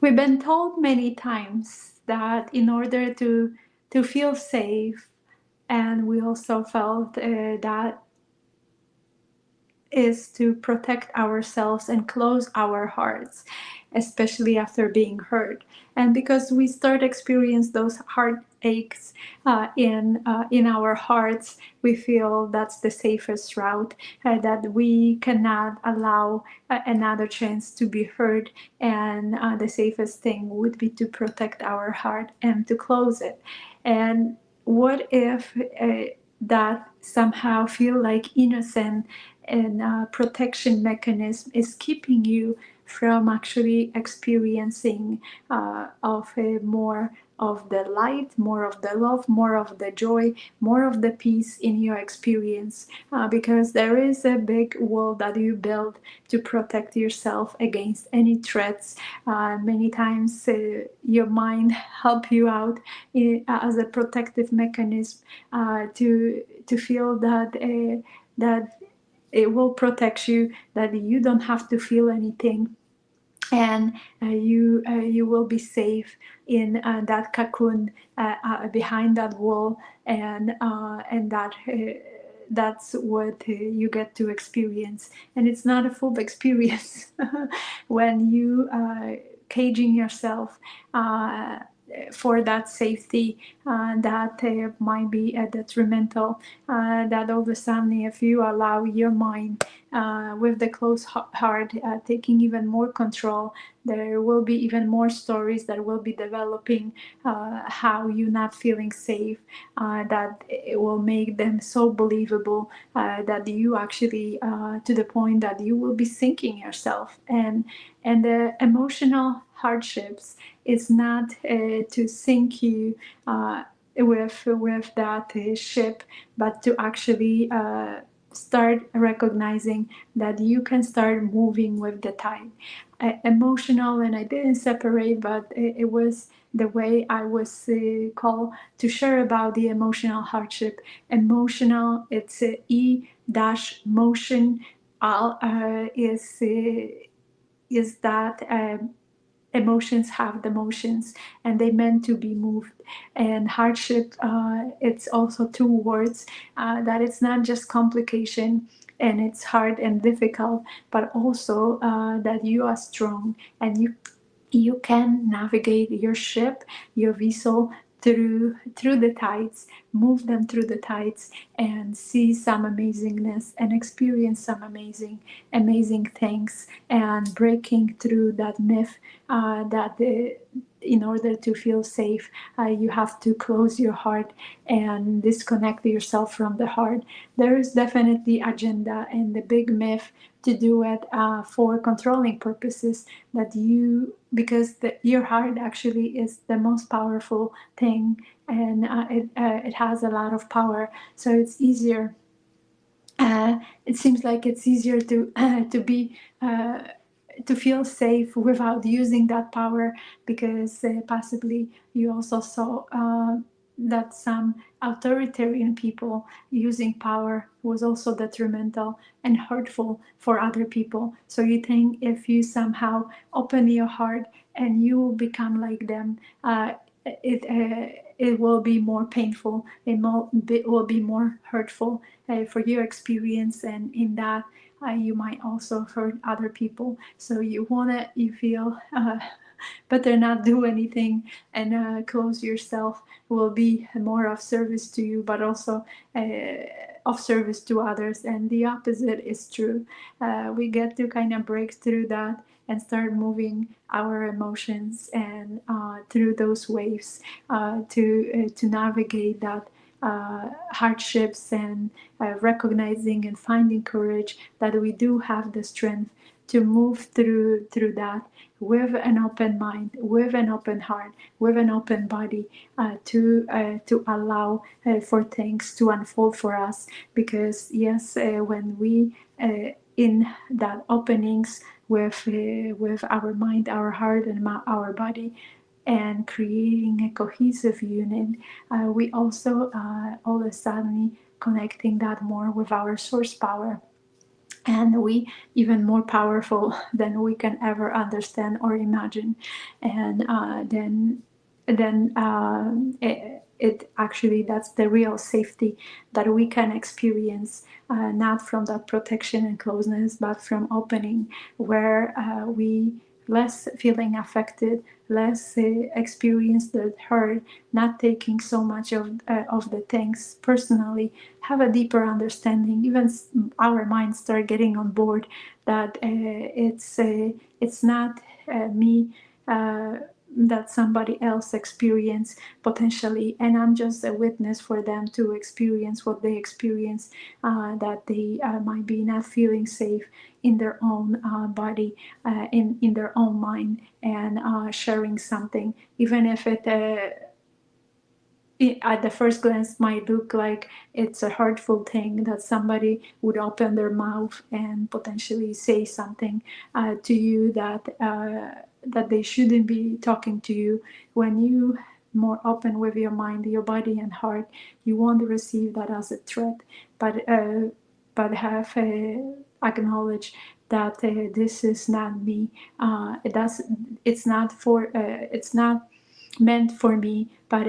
We've been told many times that in order to feel safe, and we also felt that is to protect ourselves and close our hearts, especially after being hurt. And because we start experience those heartaches in our hearts, we feel that's the safest route, that we cannot allow another chance to be hurt, and the safest thing would be to protect our heart and to close it. And what if that somehow feel like innocent and protection mechanism is keeping you from actually experiencing of more of the light, more of the love, more of the joy, more of the peace in your experience, because there is a big wall that you build to protect yourself against any threats. Many times your mind help you out as a protective mechanism, to feel that it will protect you, that you don't have to feel anything, and you will be safe in that cocoon, behind that wall, and that's what you get to experience. And it's not a full experience when you caging yourself for that safety, that might be detrimental, that all of a sudden if you allow your mind with the closed heart taking even more control, there will be even more stories that will be developing, how you're not feeling safe, that it will make them so believable, that you actually to the point that you will be sinking yourself. And the emotional hardships is not to sink you with that ship, but to actually start recognizing that you can start moving with the tide. Emotional, and I didn't separate, but it was the way I was called to share about the emotional hardship. Emotional, it's E dash motion. Is that emotions have the motions, and they meant to be moved. And hardship, it's also two words, that it's not just complication and it's hard and difficult, but also that you are strong, and you can navigate your ship, your vessel, through the tides, move them through the tides, and see some amazingness and experience some amazing things, and breaking through that myth, that in order to feel safe, you have to close your heart and disconnect yourself from the heart. There is definitely agenda and the big myth to do it for controlling purposes, that you, because your heart actually is the most powerful thing, and it has a lot of power, so it's easier, it seems like it's easier to be to feel safe without using that power, because possibly you also saw that some authoritarian people using power was also detrimental and hurtful for other people. So you think if you somehow open your heart and you become like them, it will be more painful, it will be more hurtful for your experience, and in that you might also hurt other people. So you feel better not do anything, and close yourself will be more of service to you, but also of service to others. And the opposite is true. We get to kind of break through that and start moving our emotions and through those waves, to navigate that hardships, and recognizing and finding courage that we do have the strength to move through that with an open mind, with an open heart, with an open body, to allow for things to unfold for us. Because yes, when we in that openings with our mind, our heart, and our body, and creating a cohesive unit, we also all of a sudden connecting that more with our source power, and we even more powerful than we can ever understand or imagine. And it actually, that's the real safety that we can experience, not from that protection and closeness, but from opening, where we less feeling affected, less experience the hurt, not taking so much of the things personally, have a deeper understanding. Even our minds start getting on board that it's not me. That somebody else experience potentially, and I'm just a witness for them to experience what they experience, that they might be not feeling safe in their own body, in their own mind, and sharing something, even if it at the first glance might look like it's a hurtful thing, that somebody would open their mouth and potentially say something to you that they shouldn't be talking to you. When you more open with your mind, your body and heart, you won't receive that as a threat, but have acknowledge that this is not me. It's not for it's not meant for me, but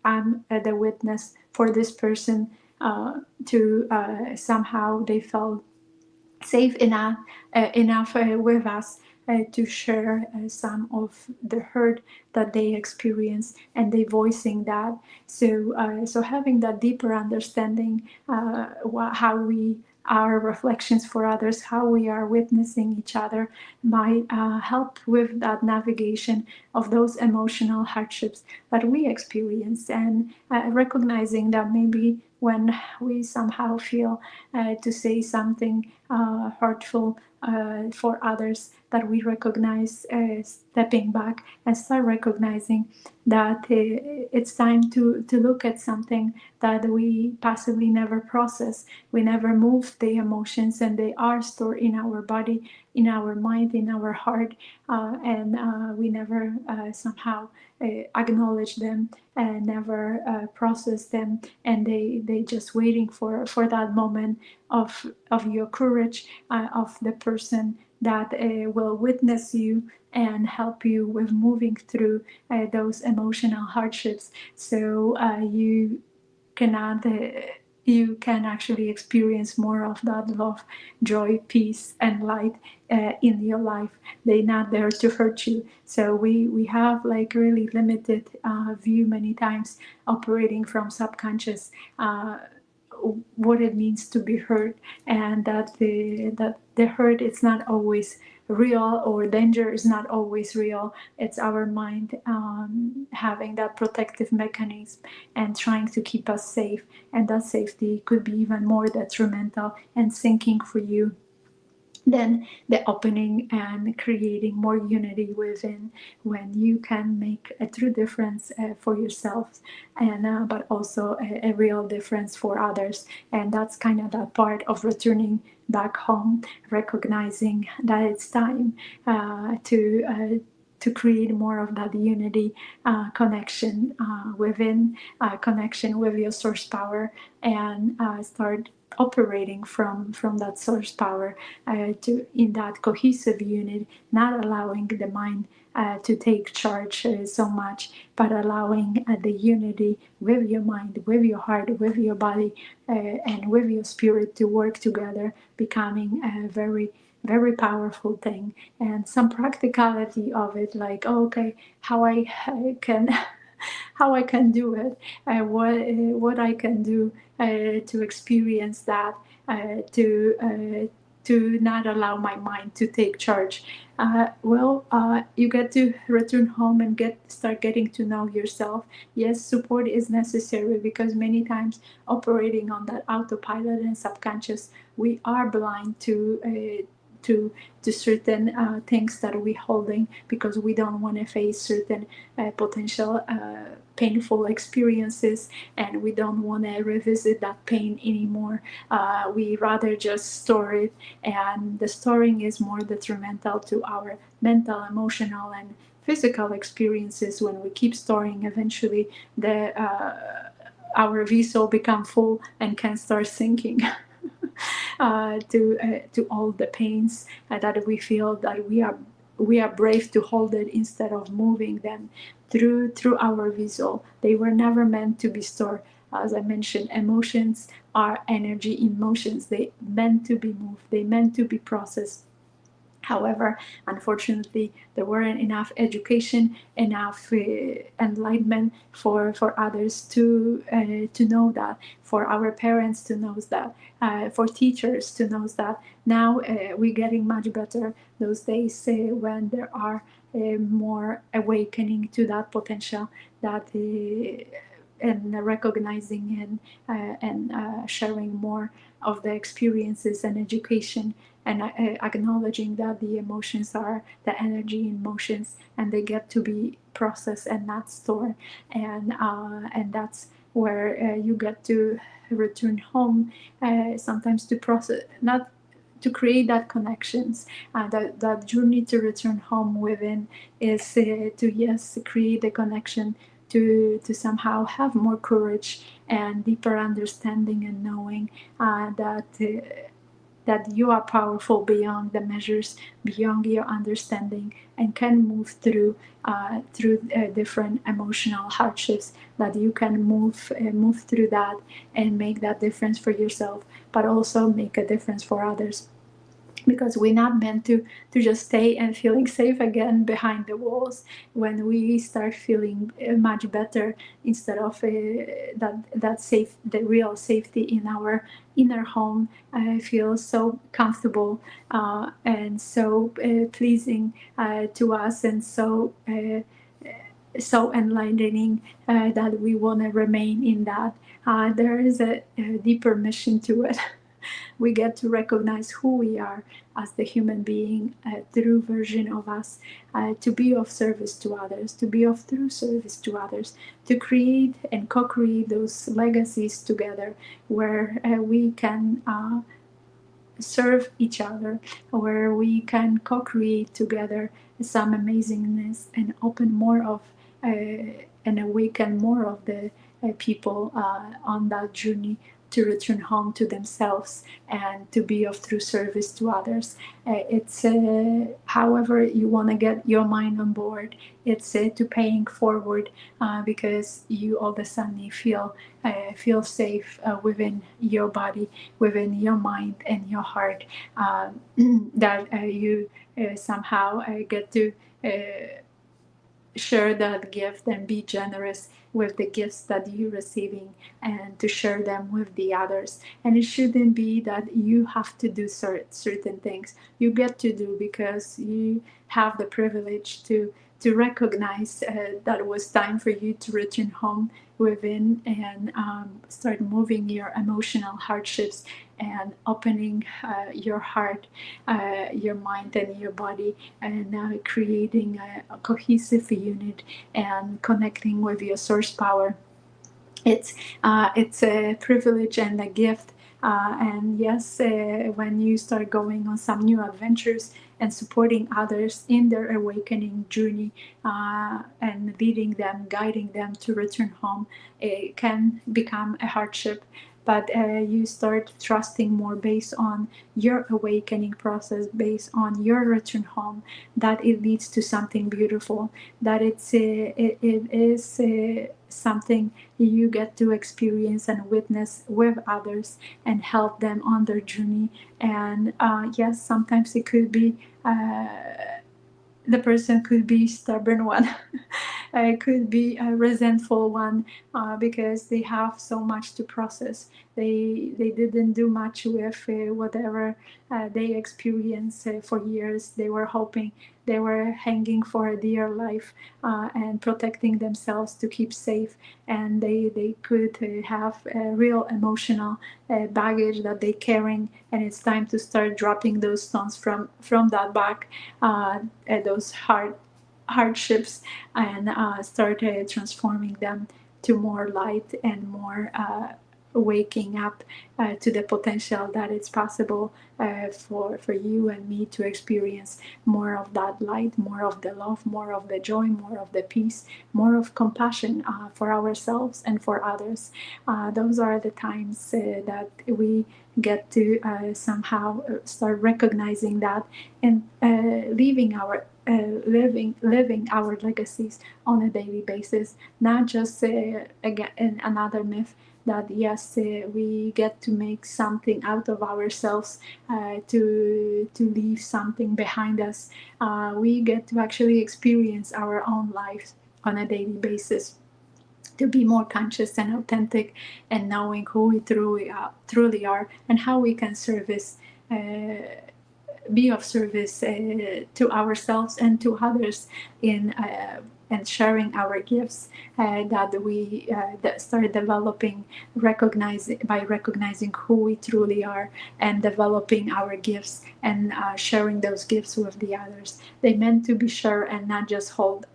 I'm the witness for this person, to somehow they felt safe enough with us to share some of the hurt that they experience, and they voicing that. So having that deeper understanding, how we our reflections for others, how we are witnessing each other, might help with that navigation of those emotional hardships that we experience, and recognizing that maybe when we somehow feel to say something hurtful for others, that we recognize stepping back and start recognizing that it's time to look at something that we possibly never process. We never move the emotions, and they are stored in our body, in our mind, in our heart, and we never somehow acknowledge them and never process them, and they just waiting for that moment of your courage, of the person that will witness you and help you with moving through those emotional hardships, so cannot you can actually experience more of that love, joy, peace, and light in your life. They're not there to hurt you. So we have like really limited view many times, operating from subconscious, what it means to be hurt, and that the hurt is not always real, or danger is not always real. It's our mind having that protective mechanism and trying to keep us safe, and that safety could be even more detrimental and sinking for you than the opening and creating more unity within, when you can make a true difference for yourselves, and but also a real difference for others. And that's kind of that part of returning back home, recognizing that it's time to create more of that unity, connection within, connection with your source power, and start operating from that source power, to in that cohesive unit, not allowing the mind to take charge so much, but allowing the unity with your mind, with your heart, with your body, and with your spirit to work together, becoming a very very powerful thing. And some practicality of it, like, oh, okay, how I can how I can do it, what I can do to experience that, to not allow my mind to take charge. You get to return home and start getting to know yourself. Yes, support is necessary, because many times operating on that autopilot and subconscious, we are blind to to certain things that we're holding, because we don't want to face certain potential painful experiences, and we don't want to revisit that pain anymore. We rather just store it, and the storing is more detrimental to our mental, emotional, and physical experiences. When we keep storing, eventually the our vessel become full and can start sinking. to all the pains that we feel, that we are brave to hold it instead of moving them through our visual. They were never meant to be stored. As I mentioned, emotions are energy in motions. They meant to be moved. They meant to be processed. However, unfortunately, there weren't enough education, enough enlightenment for others to know that, for our parents to know that, for teachers to know that. Now we're getting much better those days when there are more awakening to that potential, that and recognizing and sharing more of the experiences and education, and acknowledging that the emotions are the energy in motions, and they get to be processed and not stored. And that's where you get to return home, sometimes to process, not to create that connections. That journey to return home within is to, yes, create the connection, to somehow have more courage and deeper understanding, and knowing that you are powerful beyond the measures, beyond your understanding, and can move through different emotional hardships. That you can move through that and make that difference for yourself, but also make a difference for others, because we're not meant to just stay and feeling safe again behind the walls. When we start feeling much better, instead of the real safety in our inner home, I feel so comfortable and so pleasing to us, and so enlightening, that we want to remain in that. There is a deeper mission to it. We get to recognize who we are as the human being, a true version of us, to be of service to others, to be of true service to others, to create and co-create those legacies together, where we can serve each other, where we can co-create together some amazingness, and open more of and awaken more of the people on that journey to return home to themselves and to be of true service to others. It's however you want to get your mind on board. It's to paying forward, because you all of a sudden feel safe within your body, within your mind and your heart, that you somehow get to share that gift and be generous with the gifts that you're receiving, and to share them with the others. And it shouldn't be that you have to do certain things. You get to do because you have the privilege to recognize that it was time for you to return home within, and start moving your emotional hardships, and opening your heart, your mind and your body, and creating a cohesive unit, and connecting with your source power. It's a privilege and a gift. And yes, when you start going on some new adventures and supporting others in their awakening journey, and leading them, guiding them to return home, it can become a hardship. But you start trusting more based on your awakening process, based on your return home, that it leads to something beautiful, that it is something you get to experience and witness with others, and help them on their journey. And yes, sometimes it could be the person could be stubborn one. It could be a resentful one, because they have so much to process. They didn't do much with whatever they experienced for years. They were hoping, they were hanging for a dear life, and protecting themselves to keep safe. And they could have a real emotional baggage that they're carrying, and it's time to start dropping those stones from that back, those hardships, and start transforming them to more light and more waking up to the potential that it's possible for you and me to experience more of that light, more of the love, more of the joy, more of the peace, more of compassion for ourselves and for others. Those are the times that we get to somehow start recognizing that and living our legacies on a daily basis, not just again another myth that yes, we get to make something out of ourselves, to leave something behind us. We get to actually experience our own lives on a daily basis, to be more conscious and authentic, and knowing who we truly are, and how we can be of service to ourselves and to others in and sharing our gifts that we that start developing, recognizing who we truly are, and developing our gifts and sharing those gifts with the others. They meant to be shared and not just hold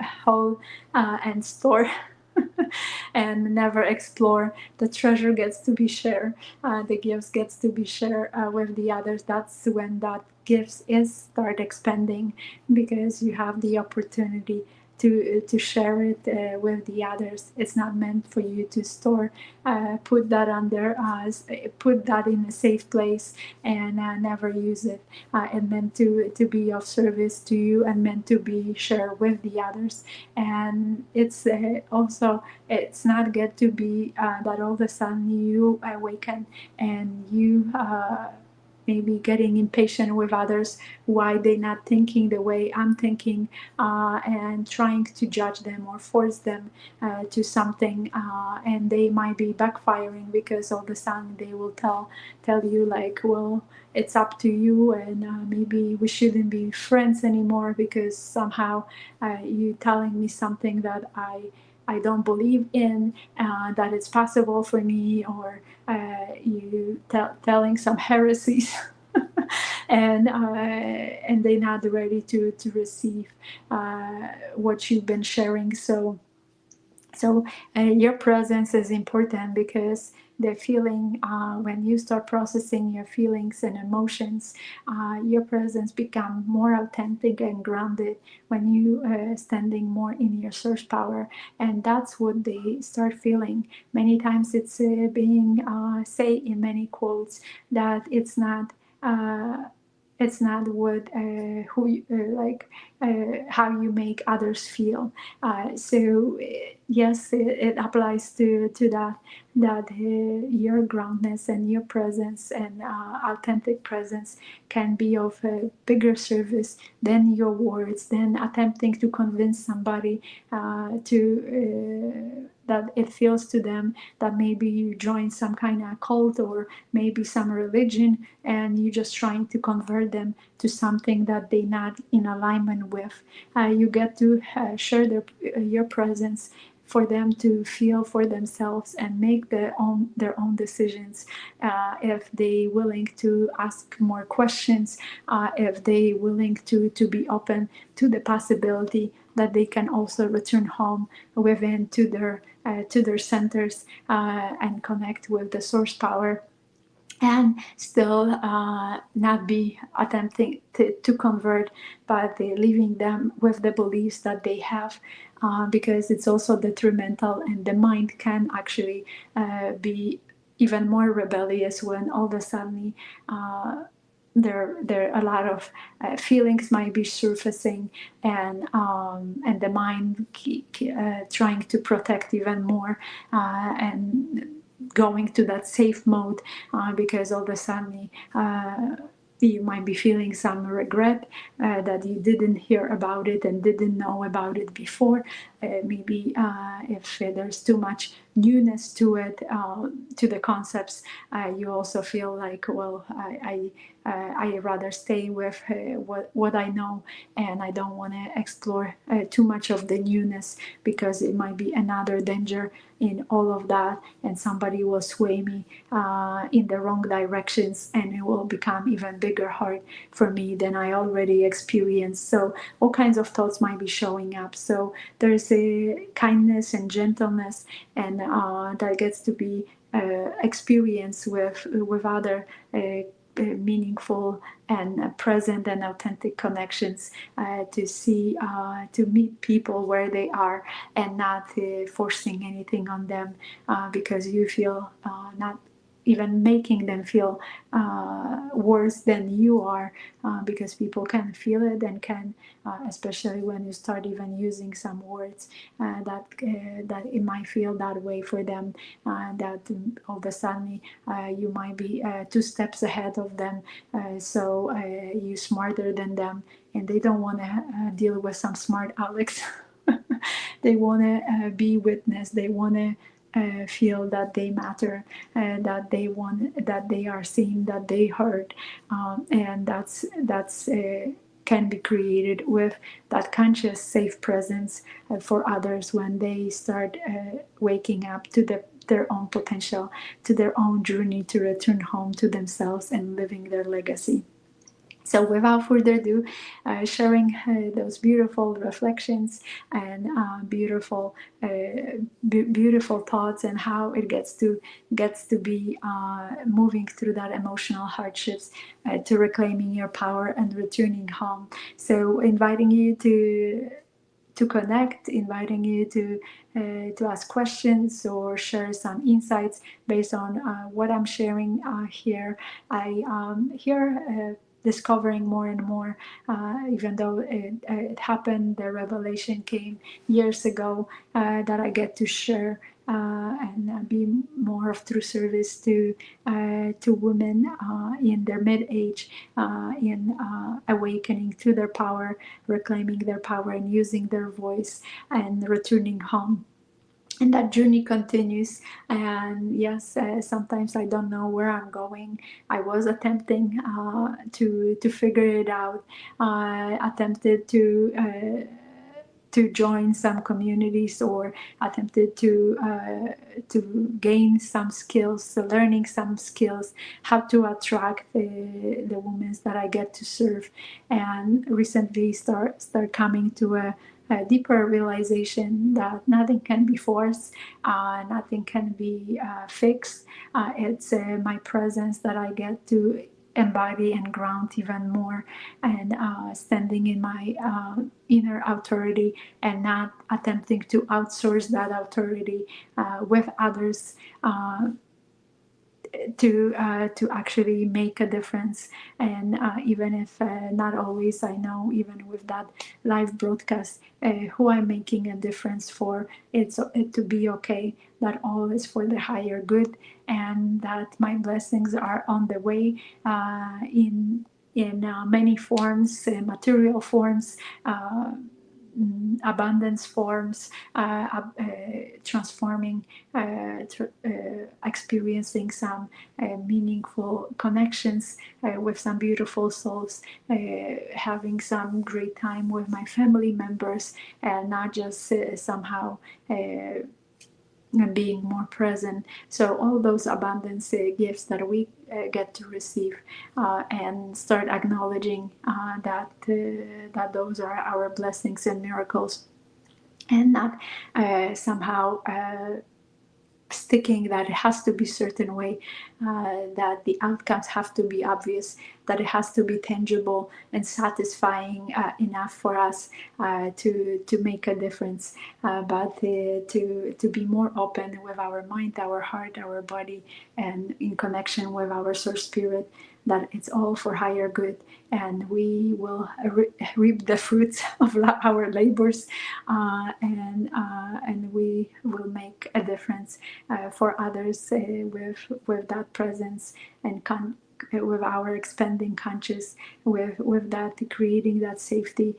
and store and never explore. The treasure gets to be shared, the gifts gets to be shared with the others. That's when that gifts is start expanding, because you have the opportunity to share it with the others. It's not meant for you to store, put that under, put that in a safe place and never use it. And meant to be of service to you, and meant to be shared with the others. And it's also, it's not get to be that all of a sudden you awaken and you maybe getting impatient with others, why they're not thinking the way I'm thinking, and trying to judge them or force them to something, and they might be backfiring, because all of a sudden they will tell you like, well, it's up to you, and maybe we shouldn't be friends anymore, because somehow you telling me something that I don't believe in, that it's possible for me, or you telling some heresies, and they're not ready to receive what you've been sharing. So your presence is important, because the feeling, when you start processing your feelings and emotions, your presence become more authentic and grounded when you standing more in your source power. And that's what they start feeling. Many times it's being say in many quotes that it's not what who like how you make others feel. So yes, it applies to that your groundness and your presence and authentic presence can be of a bigger service than your words, than attempting to convince somebody to that it feels to them that maybe you join some kind of cult, or maybe some religion, and you're just trying to convert them to something that they're not in alignment with. You get to share your presence for them to feel for themselves and make their own decisions, if they willing to ask more questions, if they willing to be open to the possibility that they can also return home within to their centers, and connect with the source power, and still not be attempting to convert, but leaving them with the beliefs that they have, because it's also detrimental, and the mind can actually be even more rebellious when all of a sudden there a lot of feelings might be surfacing, and the mind trying to protect even more, and going to that safe mode, because all of a sudden you might be feeling some regret that you didn't hear about it and didn't know about it before. Maybe if there's too much newness to it, to the concepts, you also feel like, well, I rather stay with what I know, and I don't want to explore too much of the newness, because it might be another danger in all of that, and somebody will sway me in the wrong directions, and it will become even bigger hard for me than I already experienced. So all kinds of thoughts might be showing up. So there's a kindness and gentleness, and that gets to be experience with other meaningful and present and authentic connections, to see, to meet people where they are, and not forcing anything on them, because you feel not even making them feel worse than you are, because people can feel it and can, especially when you start even using some words that it might feel that way for them, that all of a sudden you might be 2 steps ahead of them, so you smarter than them, and they don't want to deal with some smart Alex. They want to be witnessed. They want to feel that they matter, that they want, that they are seen, that they heard, and that's can be created with that conscious, safe presence for others when they start waking up to their own potential, to their own journey to return home to themselves and living their legacy. So without further ado, sharing those beautiful reflections and beautiful thoughts, and how it gets to be moving through that emotional hardships, to reclaiming your power and returning home. So inviting you to connect, inviting you to ask questions or share some insights based on what I'm sharing here. I here discovering more and more, even though it happened, the revelation came years ago, that I get to share and be more of true service to women in their mid-age, in awakening to their power, reclaiming their power, and using their voice, and returning home. And that journey continues. And yes, sometimes I don't know where I'm going. I was attempting to figure it out. I attempted to join some communities, or attempted to gain some skills, learning some skills, how to attract the women that I get to serve. And recently start coming to a deeper realization that nothing can be forced, nothing can be fixed. It's my presence that I get to embody and ground even more, and standing in my inner authority, and not attempting to outsource that authority with others, to actually make a difference. And even if not always, I know even with that live broadcast, who I'm making a difference for, it's it to be okay, that all is for the higher good, and that my blessings are on the way, in many forms, material forms, abundance forms, transforming, experiencing some meaningful connections with some beautiful souls, having some great time with my family members, and not just somehow and being more present. So all those abundance gifts that we get to receive, and start acknowledging that those are our blessings and miracles, and not somehow sticking that it has to be certain way, that the outcomes have to be obvious, that it has to be tangible and satisfying enough for us to make a difference, but to be more open with our mind, our heart, our body, and in connection with our source spirit, that it's all for higher good, and we will reap the fruits of our labors, and we will make a difference for others, with that presence, and with our expanding conscious, with that creating that safety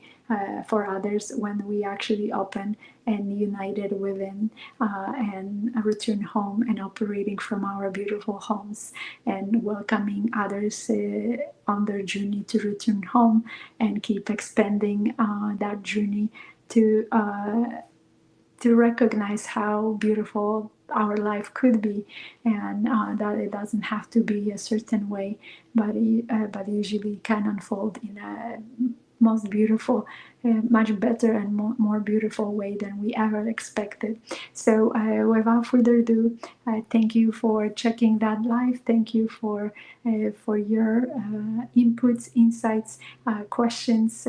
for others, when we actually open and united within, and return home, and operating from our beautiful homes, and welcoming others on their journey to return home, and keep expanding that journey to recognize how beautiful our life could be, and that it doesn't have to be a certain way, but usually can unfold in a most beautiful much better and more beautiful way than we ever expected. So without further ado, thank you for checking that live. Thank you for your inputs, insights, questions.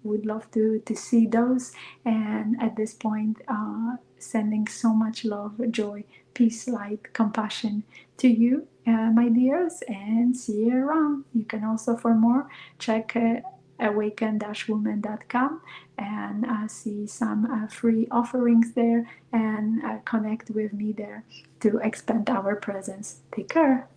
Would love to see those. And at this point, sending so much love, joy, peace, light, compassion to you, my dears, and see you around. You can also, for more, check awaken-woman.com and see some free offerings there, and connect with me there to expand our presence. Take care.